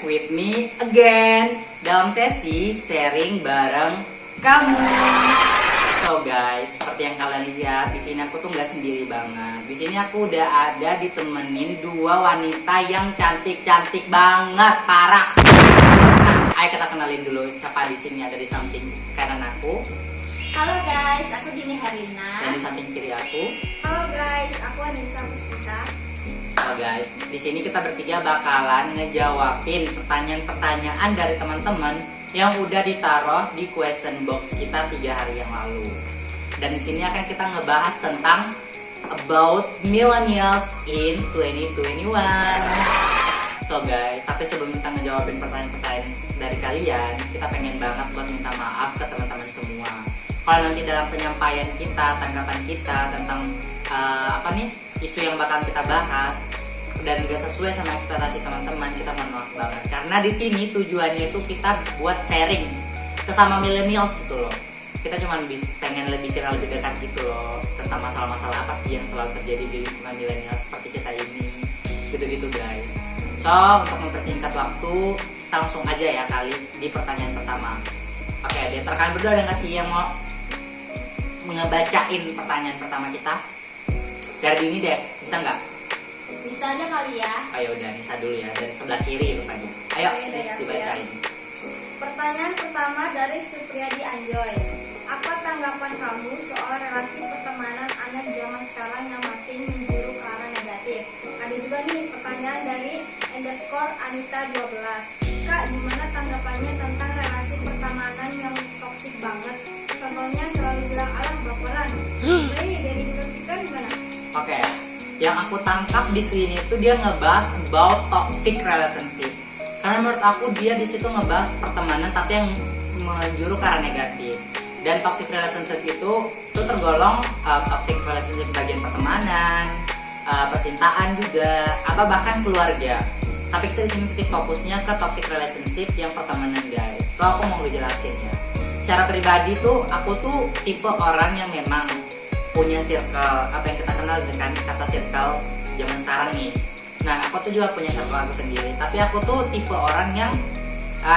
with me again dalam sesi sharing bareng kamu. So guys, seperti yang kalian lihat di sini aku tuh nggak sendiri banget. Di sini aku udah ada ditemenin dua wanita yang cantik-cantik banget, parah. Nah, ayo kita kenalin dulu siapa di sini ada di samping kanan aku. Halo guys, aku Dini Herlina. Dan di samping kiri aku. Halo guys, aku Anissa Puspita. So guys, di sini kita bertiga bakalan ngejawabin pertanyaan-pertanyaan dari teman-teman yang udah ditaruh di question box kita 3 hari yang lalu. Dan di sini akan kita ngebahas tentang about millennials in 2021. So guys, tapi sebelum kita ngejawabin pertanyaan-pertanyaan dari kalian, kita pengen banget buat minta maaf ke teman-teman semua. Kalau nanti dalam penyampaian kita, tanggapan kita tentang isu yang bakal kita bahas dan gak sesuai sama ekspektasi teman-teman, kita mohon maaf banget. Karena di sini tujuannya itu kita buat sharing sesama millennials gitu loh. Kita cuma pengen lebih kenal lebih dekat gitu loh tentang masalah-masalah apa sih yang selalu terjadi di lingkungan millennials seperti kita ini, gitu-gitu guys. So untuk mempersingkat waktu, kita langsung aja ya kali di pertanyaan pertama. Oke, di antara kalian berdua ada nggak sih yang mau ngebacain pertanyaan pertama kita? Dari Dini deh, bisa nggak? Bisa aja kali ya. Ayo udah Nisa dulu ya, dari sebelah kiri rupanya. Ayo, dibacain. Pertanyaan pertama dari Supriyadi Anjoy. Apa tanggapan kamu soal relasi pertemanan anak zaman sekarang yang makin menjuru ke arah negatif? Ada juga nih pertanyaan dari _Anita12. Kak, gimana tanggapannya tentang relasi pertemanan yang toksik banget? Contohnya selalu bilang alah baperan. Jadi dari menurut kita gimana? Oke, yang aku tangkap di sini tuh dia ngebahas about toxic relationship. Karena menurut aku dia di situ ngebahas pertemanan tapi yang menjuru ke arah negatif. Dan toxic relationship itu tergolong toxic relationship bagian pertemanan, percintaan juga, atau bahkan keluarga. Tapi kita di sini titik fokusnya ke toxic relationship yang pertemanan guys. So aku mau ngejelasin ya. Secara pribadi tuh aku tuh tipe orang yang memang punya circle, apa yang kita kenal dengan kata circle zaman sekarang nih. Nah aku tuh juga punya circle aku sendiri. Tapi aku tuh tipe orang yang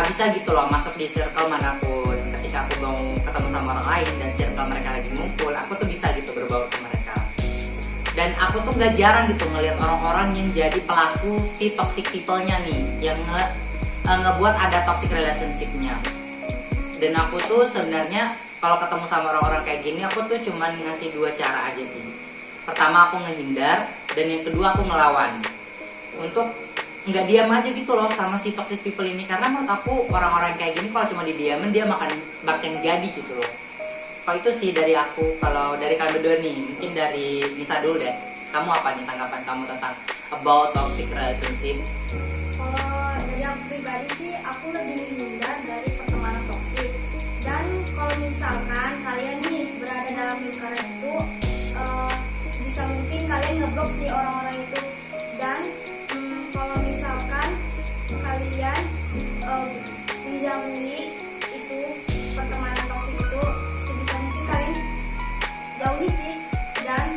bisa gitu loh masuk di circle manapun. Ketika aku mau ketemu sama orang lain dan circle mereka lagi ngumpul, aku tuh bisa gitu berbaur ke mereka. Dan aku tuh gak jarang gitu ngelihat orang-orang yang jadi pelaku si toxic people-nya nih, yang ngebuat ada toxic relationship-nya. Dan aku tuh sebenarnya kalau ketemu sama orang-orang kayak gini, aku tuh cuman ngasih 2 cara aja sih. Pertama aku ngehindar, dan yang kedua aku ngelawan. Untuk nggak diam aja gitu loh sama si toxic people ini. Karena menurut aku orang-orang kayak gini kalau cuma didiamin dia makin jadi gitu loh. Kalau itu sih dari aku. Kalau dari kalian berdua nih, mungkin dari Nisa dulu deh. Kamu apa nih tanggapan kamu tentang about toxic relationship? Kalau dari aku pribadi sih, aku lebih menghindar dari pertemanan toksik. Dan kalau misalkan kalian nih berada dalam lingkaran itu, sebisa mungkin kalian ngeblok sih orang-orang itu. Dan kalau misalkan kalian menjauhi itu pertemanan toksik itu, sebisa mungkin kalian jauhi sih. Dan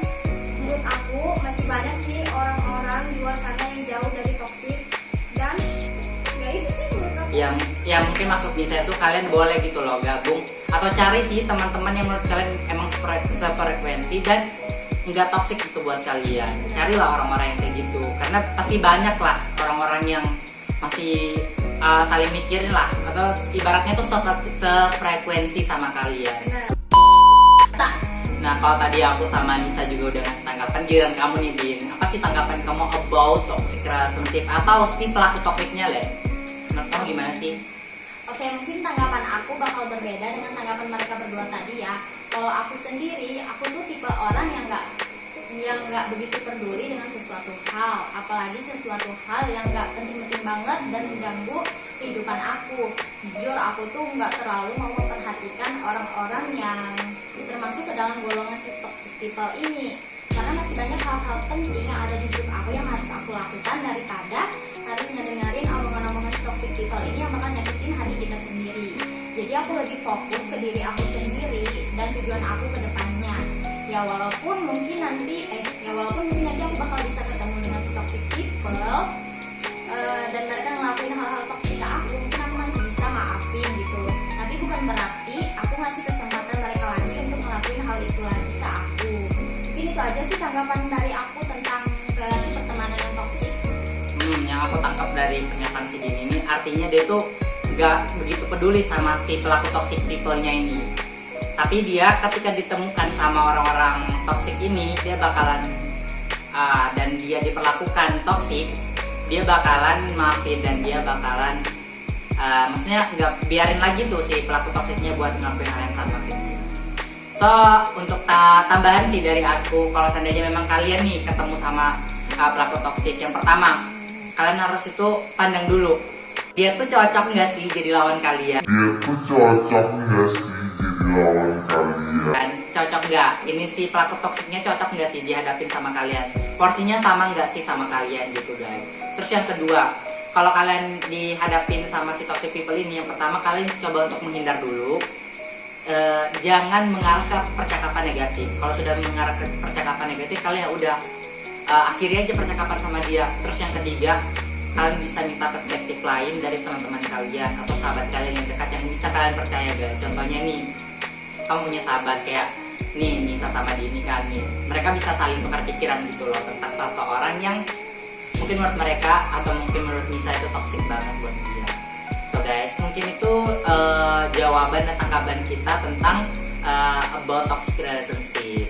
menurut aku masih banyak sih orang-orang di luar sana yang jauh dari toksik. Dan ya itu sih menurut aku. Ya mungkin maksud Nisa itu kalian boleh gitu loh gabung atau cari sih teman-teman yang menurut kalian emang sefrekuensi dan nggak toksik gitu buat kalian. Carilah orang-orang yang kayak gitu karena pasti banyak lah orang-orang yang masih saling mikirin lah atau ibaratnya tuh sefrekuensi sama kalian. Nah kalau tadi aku sama Nisa juga udah ngasih tanggapan, giliran kamu nih Bin, apa sih tanggapan kamu about toxic relationship atau si pelaku toksiknya Le? Menurut kamu gimana sih? Oke, mungkin tanggapan aku bakal berbeda dengan tanggapan mereka berdua tadi ya. Kalau aku sendiri, aku tuh tipe orang yang nggak begitu peduli dengan sesuatu hal, apalagi sesuatu hal yang nggak penting-penting banget dan mengganggu kehidupan aku. Jujur, aku tuh nggak terlalu mau memperhatikan orang-orang yang termasuk ke dalam golongan si toxic people ini, karena masih banyak hal-hal penting yang ada di hidup aku yang harus aku lakukan daripada harus ngedengerin omongan-omongan si toxic people ini yang bakal nyakitin hati kita sendiri. Jadi aku lebih fokus ke diri aku sendiri dan tujuan aku ke depannya. Ya walaupun mungkin nanti aku bakal bisa ketemu dengan si toxic people dan mereka ngelakuin hal-hal toxic tanggapan dari aku tentang relasi pertemanan yang toksik. Yang aku tangkap dari pernyataan si Dini ini artinya dia tuh gak begitu peduli sama si pelaku toxic people-nya ini. Tapi dia ketika ditemukan sama orang-orang toxic ini, dia bakalan dan dia diperlakukan toxic, dia bakalan maafin dan dia bakalan maksudnya nggak biarin lagi tuh si pelaku toksiknya buat ngelakuin hal yang sama gitu. So untuk tambahan sih dari aku, kalau seandainya memang kalian nih ketemu sama pelaku toksik, yang pertama kalian harus itu pandang dulu, dia tuh cocok nggak sih jadi lawan kalian. Dan cocok nggak? Ini si pelaku toksiknya cocok nggak sih dihadapin sama kalian? Porsinya sama nggak sih sama kalian gitu guys. Terus yang kedua, kalau kalian dihadapin sama si toxic people ini, yang pertama kalian coba untuk menghindar dulu. Jangan mengarah ke percakapan negatif. Kalau sudah mengarah ke percakapan negatif, kalian udah akhiri aja percakapan sama dia. Terus yang ketiga, kalian bisa minta perspektif lain dari teman-teman kalian atau sahabat kalian yang dekat yang bisa kalian percaya guys. Contohnya nih, kamu punya sahabat kayak nih Nisa sama Dini kan nih, mereka bisa saling tukar pikiran gitu loh tentang seseorang yang mungkin menurut mereka atau mungkin menurut Nisa itu toxic banget buat dia. So guys, mungkin itu jawaban dan tanggapan kita tentang about toxic relationship.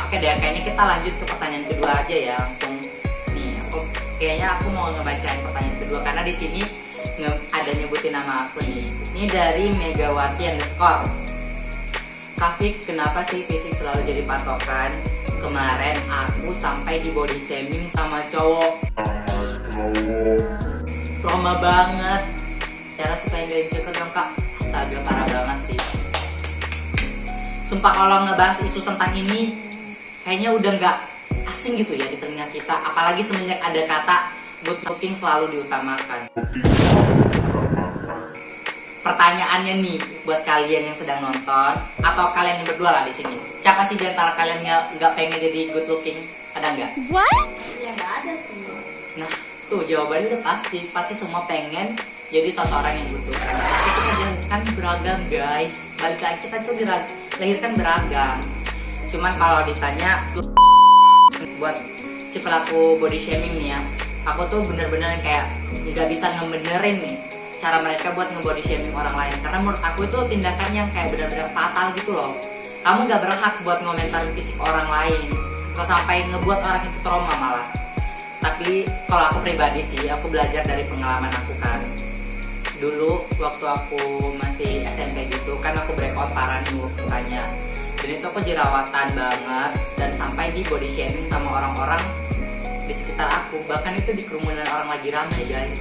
Oke deh, kayaknya kita lanjut ke pertanyaan kedua aja ya, langsung nih. Aku mau ngebacain pertanyaan kedua karena di sini ada nyebutin nama aku nih. Ini dari Megawati _ Kafik, kenapa sih fisik selalu jadi patokan? Kemarin aku sampai di body shaming sama cowok. Trauma banget. Cara supaya gak insecure dong kak. Astaga, parah banget sih. Sumpah kalau ngebahas isu tentang ini kayaknya udah gak asing gitu ya di telinga kita. Apalagi semenjak ada kata good looking selalu diutamakan. Pertanyaannya nih buat kalian yang sedang nonton atau kalian yang berdua lah di sini, siapa sih di antara kalian nggak pengen jadi good looking? Ada nggak? What? Ya nggak ada sih. Nah tuh jawabannya udah pasti semua pengen jadi seseorang yang good looking. Tapi kita dilahirkan beragam guys. Balik lagi, kita tuh dilahirkan beragam. Cuman kalau ditanya buat si pelaku body shaming nih ya, aku tuh bener-bener kayak nggak bisa ngebenerin nih cara mereka buat nge-body shaming orang lain, karena menurut aku itu tindakan yang kayak benar-benar fatal gitu loh. Kamu gak berhak buat ngomentarin fisik orang lain atau sampai ngebuat orang itu trauma malah. Tapi kalau aku pribadi sih, aku belajar dari pengalaman aku kan. Dulu waktu aku masih SMP gitu kan, aku breakout parah nih mukanya. Dan itu aku jerawatan banget dan sampai di body shaming sama orang-orang di sekitar aku. Bahkan itu di kerumunan orang lagi ramai guys.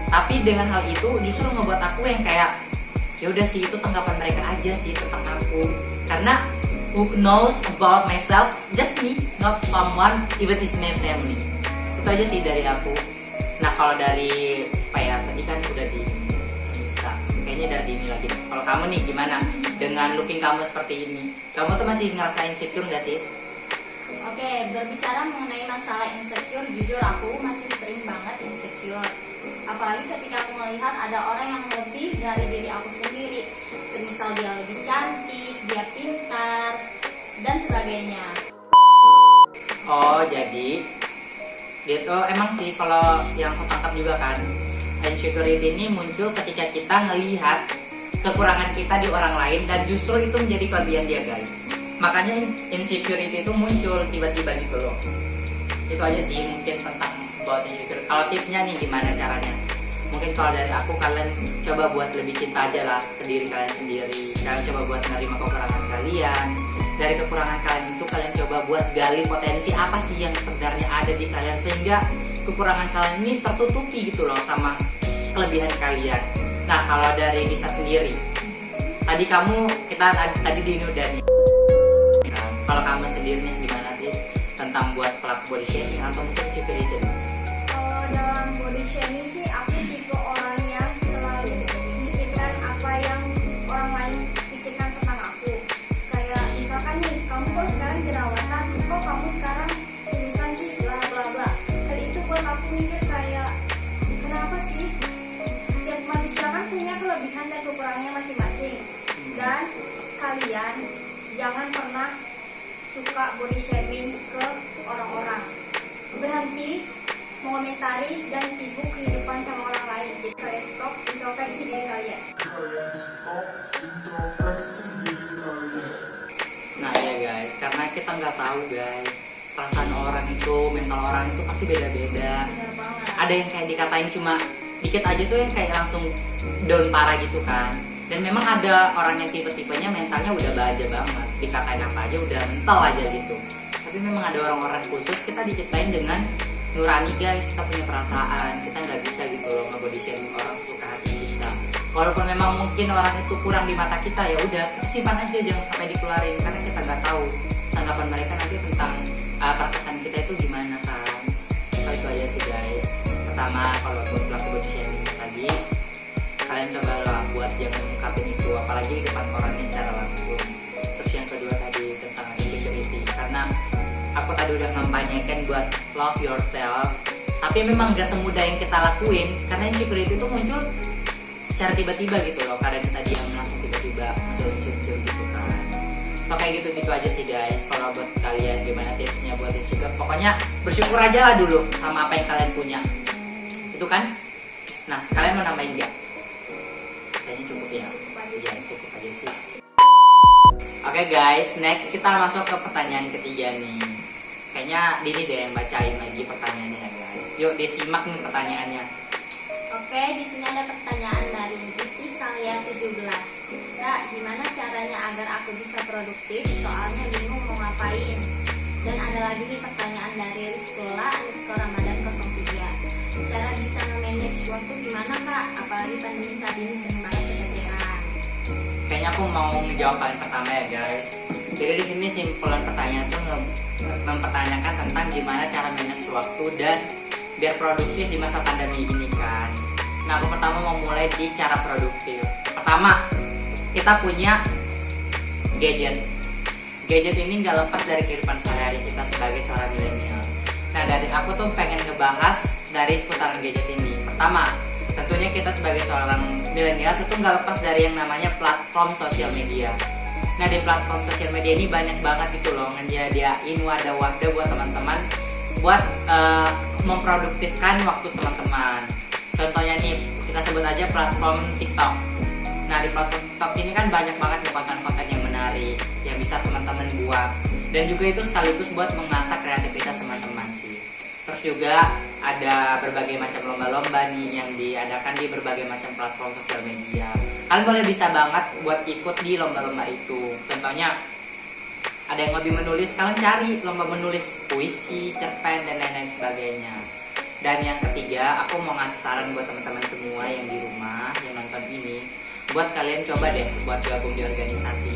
Tapi dengan hal itu justru ngebuat aku yang kayak ya udah sih, itu tanggapan mereka aja sih tentang aku. Karena who knows about myself, just me, not someone, even is my family. Itu aja sih dari aku. Nah kalau dari apa ya, tadi kan udah di Nisa, kayaknya dari Dini lagi. Kalau kamu nih gimana dengan looking kamu seperti ini? Kamu tuh masih ngerasain insecure gak sih? Oke, berbicara mengenai masalah insecure, jujur aku masih sering banget insecure. Apalagi ketika aku melihat ada orang yang lebih dari diri aku sendiri. Semisal dia lebih cantik, dia pintar, dan sebagainya. Oh, jadi dia tuh emang sih kalau yang aku tangkap juga kan, insecurity ini muncul ketika kita ngelihat kekurangan kita di orang lain dan justru itu menjadi kelebihan dia guys. Makanya insecurity itu muncul tiba-tiba gitu loh. Itu aja sih mungkin tentang about insecure. Kalau tipsnya nih gimana caranya? Mungkin kalau dari aku, kalian coba buat lebih cinta aja lah ke diri kalian sendiri. Kalian coba buat menerima kekurangan kalian. Dari kekurangan kalian itu kalian coba buat gali potensi apa sih yang sebenarnya ada di kalian, sehingga kekurangan kalian ini tertutupi gitu loh sama kelebihan kalian. Nah kalau dari Nisa sendiri, tadi Dini udah nih. Kalau kamu sendiri nih gimana sih tentang buat pelaku body shaming atau mungkin insecurity? Kalau dalam body shaming sih, aku tipe orang yang selalu memikirkan apa yang orang lain pikirkan tentang aku. Kayak misalkan nih, kamu kok sekarang jerawatan, kok kamu sekarang kurusan sih, bla bla bla. Hal itu buat aku mikir kayak, kenapa sih? Setiap manusia kan punya kelebihan dan kekurangannya masing-masing. Dan kalian jangan pernah suka body shaming ke orang-orang. Berhenti mengomentari dan sibuk kehidupan sama orang lain. Jadi kalian stop introspeksi diri kalian. Nah ya guys, karena kita nggak tahu guys, perasaan orang itu, mental orang itu pasti beda-beda. Benar banget. Ada yang kayak dikatain cuma dikit aja tuh yang kayak langsung down parah gitu kan. Dan memang ada orang yang tipe-tipenya mentalnya udah baja banget, dikatain apa aja udah mental aja gitu. Tapi memang ada orang-orang khusus, kita diciptain dengan nurani guys, kita punya perasaan, kita nggak bisa gitu loh nge-body shaming orang suka hati kita. Walaupun memang mungkin orang itu kurang di mata kita, ya udah kita simpan aja, jangan sampai dikeluarin, karena kita nggak tahu tanggapan mereka nanti tentang perkataan kita itu gimana kan. Kalau itu aja sih guys. Pertama, kalau buat pelaku body shaming tadi, kalian cobalah buat jangan ungkapin itu, apalagi di depan orangnya secara langsung. Terus yang kedua tadi tentang insecurity, karena aku tadi udah ngampanyekan buat love yourself, tapi memang gak semudah yang kita lakuin, karena insecurity itu muncul secara tiba-tiba gitu loh. Kadang kita diam langsung tiba-tiba muncul insecure gitu kan. So kayak gitu-gitu aja sih guys. Kalau buat kalian gimana tipsnya buat insecure, pokoknya bersyukur aja lah dulu sama apa yang kalian punya, itu kan. Nah, kalian mau nambahin gak? Kayaknya cukup ya. Iya, cukup aja sih. Oke guys, next kita masuk ke pertanyaan ketiga nih. Kayaknya Dini deh yang bacain lagi pertanyaannya ya guys. Yuk disimak nih pertanyaannya. Oke, di sini ada pertanyaan dari Vicky Salia 17. Kak, gimana caranya agar aku bisa produktif? Soalnya bingung mau ngapain. Dan ada lagi nih pertanyaan dari Rizkula_Ramadan 03. Cara bisa nge-manage waktu gimana Kak? Apalagi pandemi saat ini sering banget keteteran. Kayaknya aku mau ngejawab paling pertama ya guys. Jadi di sini simpulan pertanyaan tuh mempertanyakan tentang gimana cara manage waktu dan biar produktif di masa pandemi ini kan. Nah, aku pertama mau mulai di cara produktif. Pertama, kita punya gadget. Gadget ini nggak lepas dari kehidupan sehari-hari kita sebagai seorang milenial. Nah, dari aku tuh pengen ngebahas dari seputaran gadget ini. Pertama, tentunya kita sebagai seorang milenial itu nggak lepas dari yang namanya platform sosial media. Nah, di platform sosial media ini banyak banget gitu loh ngejadiin wadah-wadah buat teman-teman buat memproduktifkan waktu teman-teman. Contohnya nih, kita sebut aja platform TikTok. Nah, di platform TikTok ini kan banyak banget konten-konten yang menarik yang bisa teman-teman buat, dan juga itu sekaligus buat mengasah kreativitas teman-teman sih. Terus juga ada berbagai macam lomba-lomba nih yang diadakan di berbagai macam platform sosial media. Kalian boleh bisa banget buat ikut di lomba-lomba itu. Contohnya ada yang hobi menulis, kalian cari lomba menulis puisi, cerpen, dan lain-lain sebagainya. Dan yang ketiga, aku mau ngasih saran buat teman-teman semua yang di rumah yang nonton ini, buat kalian coba deh buat gabung di organisasi.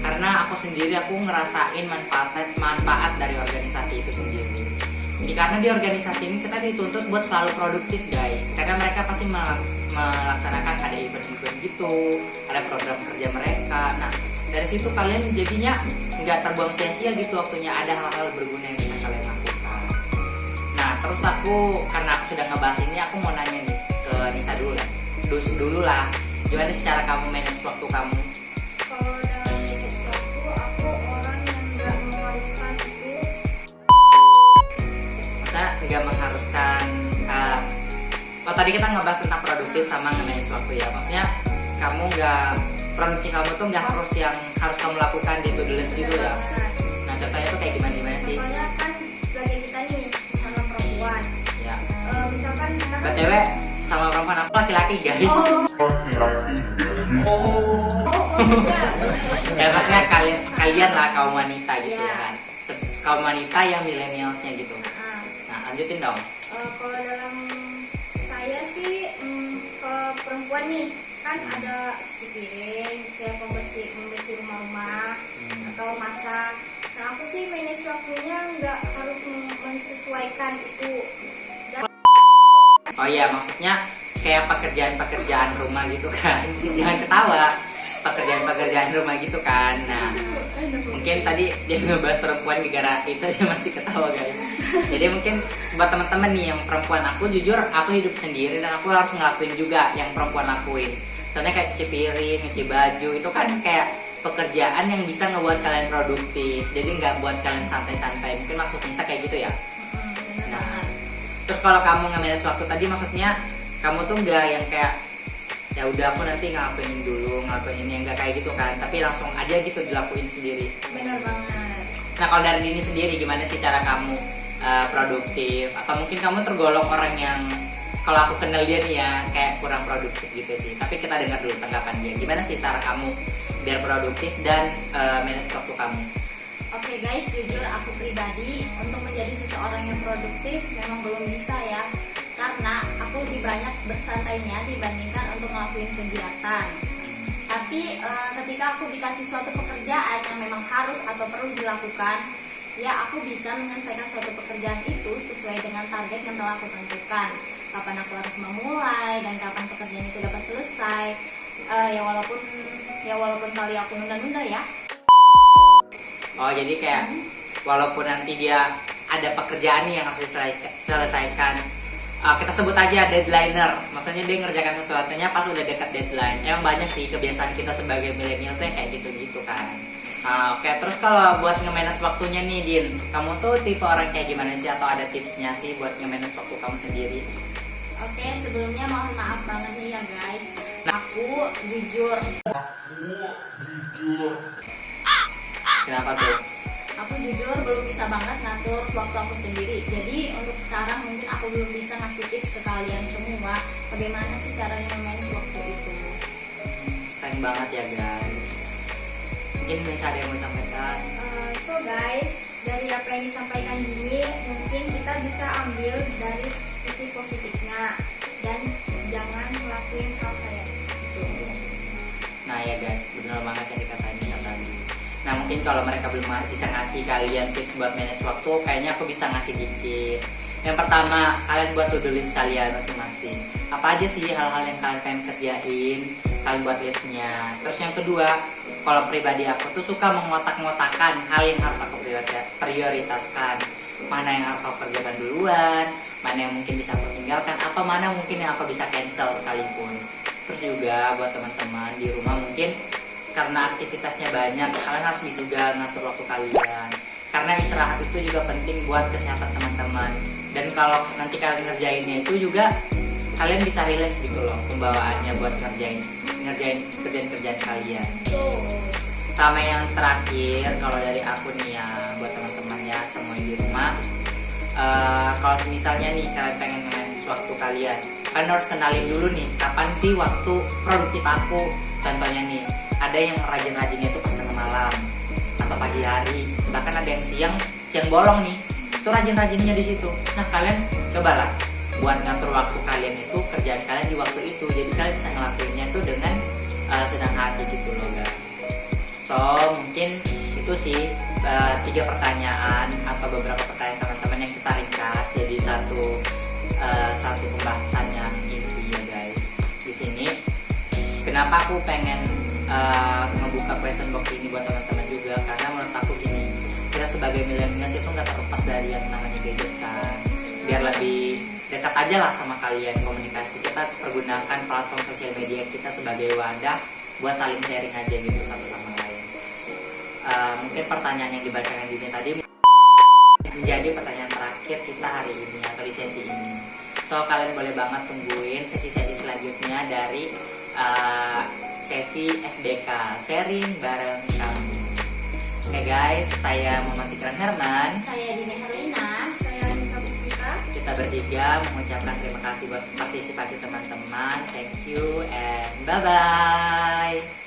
Karena aku sendiri aku ngerasain manfaat dari organisasi itu sendiri. Karena di organisasi ini kita dituntut buat selalu produktif guys. Karena mereka pasti melaksanakan ada event-event gitu, ada program kerja mereka. Nah, dari situ kalian jadinya nggak terbuang sia-sia gitu waktunya, ada hal-hal berguna yang bisa kalian lakukan. Nah, terus karena aku sudah ngebahas ini, aku mau nanya nih ke Nisa dulu lah. Gimana sih cara kamu manage waktu kamu? Kalau dalam manage waktu, aku orang yang nggak mengharuskan itu. Masa nggak mengharuskan? Tadi kita ngebahas tentang produktif sama nge-manage waktu ya. Maksudnya kamu nggak, produksi kamu tuh nggak harus yang harus kamu lakukan di to-do list gitu ya. Nah, contohnya tuh kayak gimana sih? Contohnya kan sebagai kita nih sama perempuan. Ya. Misalkan kita kan BTW sama perempuan, aku laki-laki guys. Ya maksudnya kalian lah kaum wanita gitu ya kan. Kaum wanita yang milenialsnya gitu. Nah, lanjutin dong. Kalau dalam saya sih ke perempuan nih kan ada cuci piring, kayak membersih rumah-rumah atau masak. Nah, aku sih manage waktunya nggak harus mensesuaikan itu. Oh iya, maksudnya kayak pekerjaan rumah gitu kan. Jangan ketawa. Pekerjaan rumah gitu kan. Nah, mungkin tadi dia ngebahas perempuan gara-gara itu dia masih ketawa guys. Jadi mungkin buat teman-teman nih yang perempuan, aku jujur aku hidup sendiri dan aku harus ngelakuin juga yang perempuan lakuin. Contohnya kayak cuci piring, nyuci baju, itu kan kayak pekerjaan yang bisa ngebuat kalian produktif, jadi nggak buat kalian santai-santai. Mungkin maksud Nisa kayak gitu ya. Bener Nah, banget. terus kalau kamu nge-manage waktu tadi, maksudnya kamu tuh nggak yang kayak ya udah aku nanti ngelakuin ini yang nggak kayak gitu kan, tapi langsung aja gitu dilakuin sendiri. Bener banget. Nah, kalau dari Dini sendiri gimana sih cara kamu produktif? Atau mungkin kamu tergolong orang yang kalau aku kenal dia nih ya kayak kurang produktif gitu sih. Tapi kita dengar dulu tanggapan dia. Gimana sih cara kamu biar produktif dan manage waktu kamu? Oke guys, jujur aku pribadi untuk menjadi seseorang yang produktif memang belum bisa ya. Karena aku lebih banyak bersantainya dibandingkan untuk ngelakuin kegiatan. Tapi ketika aku dikasih suatu pekerjaan yang memang harus atau perlu dilakukan, ya aku bisa menyelesaikan suatu pekerjaan itu sesuai dengan target yang telah aku tentukan. Kapan aku harus memulai dan kapan pekerjaan itu dapat selesai. Ya walaupun kali aku nunda-nunda ya. Oh, jadi kayak walaupun nanti dia ada pekerjaan nih yang harus diselesaikan, kita sebut aja deadlineer. Maksudnya dia ngerjakan sesuatunya pas udah dekat deadline. Emang banyak sih kebiasaan kita sebagai milenial tuh yang kayak gitu-gitu kan. Oke, terus kalau buat nge-manage waktunya nih Din, kamu tuh tipe orang kayak gimana sih, atau ada tipsnya sih buat nge-manage waktu kamu sendiri? Oke, sebelumnya mohon maaf banget nih ya guys. Aku jujur. Kenapa tuh? Aku jujur belum bisa banget ngatur waktu aku sendiri. Jadi untuk sekarang mungkin aku belum bisa ngasih tips ke kalian semua bagaimana sih caranya memanage waktu itu. Sayang banget ya guys. Mungkin bisa ada yang mau sampaikan. So guys, dari apa yang disampaikan Dini, mungkin kita bisa ambil dari sisi positifnya dan jangan ngelakuin hal kayak gitu. Nah ya guys, benar banget yang dikatain Nisa tadi. Nah mungkin kalau mereka belum bisa ngasih kalian tips buat manage waktu, kayaknya aku bisa ngasih dikit. Yang pertama, kalian buat to-do list kalian masing-masing. Apa aja sih hal-hal yang kalian pengen kerjain, kalian buat listnya. Terus yang kedua, kalau pribadi aku tuh suka mengotak-ngotakan hal yang harus aku prioritaskan. Mana yang harus aku kerjakan duluan, mana yang mungkin bisa aku tinggalkan, atau mana mungkin yang aku bisa cancel sekalipun. Terus juga buat teman-teman di rumah, mungkin karena aktivitasnya banyak, kalian harus bisa juga ngatur waktu kalian. Karena istirahat itu juga penting buat kesehatan teman-teman. Dan kalau nanti kalian ngerjainnya itu juga kalian bisa relax gitu loh pembawaannya buat ngerjain kerjaan kalian. Sama yang terakhir, kalau dari aku nih ya, buat teman-teman ya semua yang di rumah, kalau misalnya nih kalian pengen nge-manage waktu kalian harus kenalin dulu nih kapan sih waktu produktif aku. Contohnya nih, ada yang rajin-rajinnya itu pas tengah malam atau pagi hari, bahkan ada yang siang bolong nih, itu rajin-rajinnya di situ. Nah kalian cobalah buat ngatur waktu kalian itu, kerjaan kalian di waktu itu, jadi kalian bisa ngelakuinnya tuh dengan senang hati gitu loh guys. So mungkin itu sih 3 pertanyaan atau beberapa pertanyaan teman-teman yang kita ringkas jadi satu pembahasan yang inti ya guys. Di sini kenapa aku pengen ngebuka question box ini buat teman-teman juga, karena menurut aku gini, kita sebagai milenial itu nggak terlepas dari yang namanya gadget kan. Biar lebih dekat aja lah sama kalian komunikasi, kita pergunakan platform sosial media kita sebagai wadah buat saling sharing aja gitu satu sama lain. Mungkin pertanyaan yang dibacakan Dini tadi menjadi pertanyaan terakhir kita hari ini atau di sesi ini. So kalian boleh banget tungguin sesi-sesi selanjutnya dari sesi SBK sharing bareng kamu. Oke guys, saya Muhammad Fikran Herman. Saya Dini Herlina. Saya Anissa Puspita. Kita bertiga mengucapkan terima kasih buat partisipasi teman-teman. Thank you and bye-bye.